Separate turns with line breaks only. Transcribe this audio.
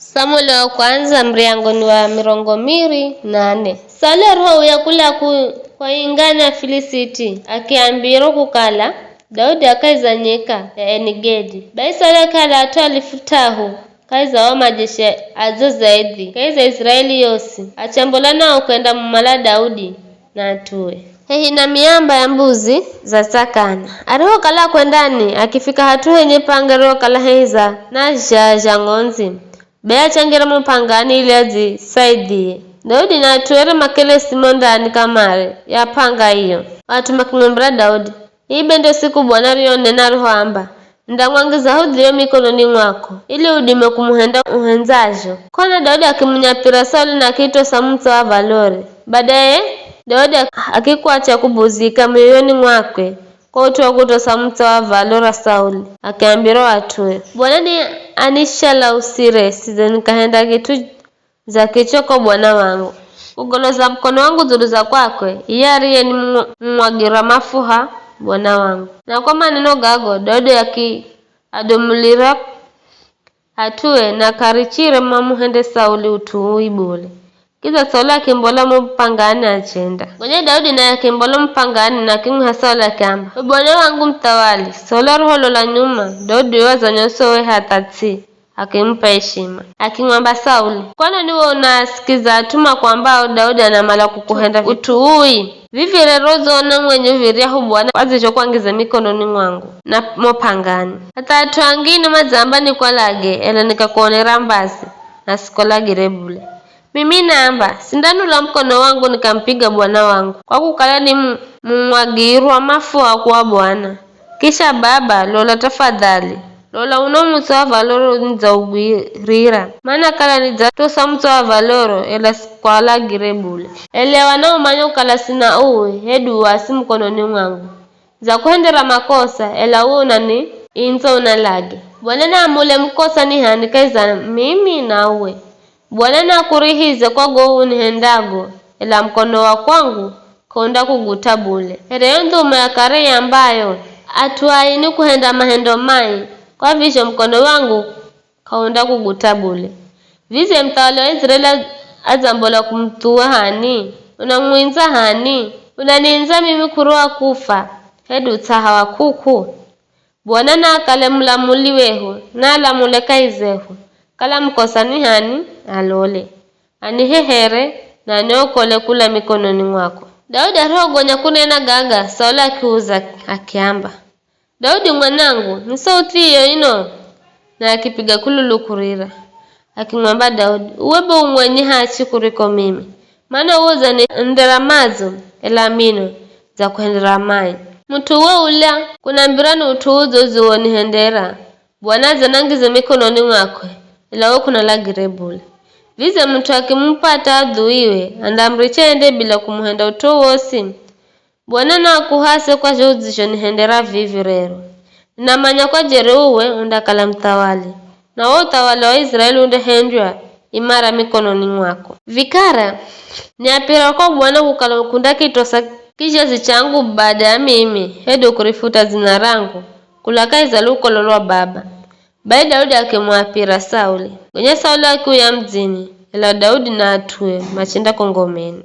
Samueli wa kwanza mriangoni wa 28. Sauli roho yakula kwa ingana Filisiti akiambiro kukala Daudi akaiza nyeka ya Enigedi. Bai Sauli kala atwalifutahu kaiza wa majeshi azo zaidi kaiza Israeli yosi achambolana ukwenda mumala Daudi na atue hehi na miamba ya mbuzi za sakana ariho kala kwendani akifika hatu henye pangero kala heiza na jangonzi bea changira mpangani ili azisaidie Daudi na atuere makele simondani kamare ya panga hiyo watu makimwembra Daudi ibe ndio siku Bwana rionena ruhamba ndamwangiza hudhiyo mikononi mwako ili udime kumuhenda uhenzajo kona Daudi akimunyapira Sauli na kito samutsa wa valore baadaye Daudi akikuacha kubuzika moyoni mwake kwa utu wa kutosa mta wa valora Sauli akiambiro atue Bwana ni anishala usire size nikahenda kitu za kichoko Bwana wangu ugoloza mkono wangu zuluza kwakwe iyariye ni mwagira mafuha Bwana wangu na kwa maneno gago Daudi adumulira atue na karichire mamuhende Sauli utu uibule kiza Sauli akimbola mpangani achenda. Mwenye Daudi na akimbola mpangani na kimu Sauli akamba. Bwana wangu mtawali. Sauli roholo la nyuma. Daudi waza nyosowe hatati. Akimpa heshima. Akimwamba Sauli. Kwana niwe unasikiza atuma kwamba Daudi anamala kukuhenda utuui. Vivire rozo ona mwenye viriahu Bwana wazicho kuangiza mikononi mwangu na mpangani. Hata atuangini mazambani kwa lage ele nikakuonera mbasi na sikolagire bule. Mimi naamba sindano la mkono wangu nikampiga Bwana wangu kwa kukala ni mwagirwa mafua kwa Bwana kisha baba lola tafadhali lola unomuso wa valoro nza ugwirira maana kala ni tosa mso wa valoro ela sikwala girebule elewa na umanyo kala sina uwe hedu wasi mkononi mwangu za kuhendera makosa ela unani inzo unalage Bwana na amule mkosa ni hanikaiza mimi na uwe Bwana na kurihize kwa go unihendago ila mkono wa kwangu konda kuguta bule ereyo nduma ya kare ambayo atuaini kuhenda mahendo mai kwa visho mkono wangu kaonda kuguta bule vize mtawala wa Israeli azambola kumtua hani unamuinza hani unaninza mimi kuroa kufa hedu tahawa kuku Bwana na kale mulamuliweho na lamuleka izeho kala mkosani hani alole anihehere na neokole kula mikononi mwako Daudi arogonya kunena gaga Sauli akiuza akiamba Daudi mwanangu ni sauti hiyo ino na akipiga kululu kurira akimwamba Daudi uwebe umwenye hachi kuriko mimi maana uoza ni nderamazo elamino za kuhendera mai mtu uwe ula kuna mbirani utuuzo zuoni hendera Bwana zanangize mikononi mwako ila wewe kuna lagirebule vize mtu akimpata adhuiwe andamrichende bila kumuhenda uto wosi Bwana na kuhase kwa jozisho nihendera vivi rero namanya kwa jereuwe undakala mtawali na wewe utawala wa Israeli undehendwa imara mikononi mwako vikara ni apira kwa Bwana kukala ukunda kitosa kijazi changu baada ya mimi hedo kurifuta zina rangu kulakaiza luko lolwa baba Bai Daudi akimwapira Sauli. Kwenye Sauli akuya mzini ila Daudi na atue machinda kongomeni.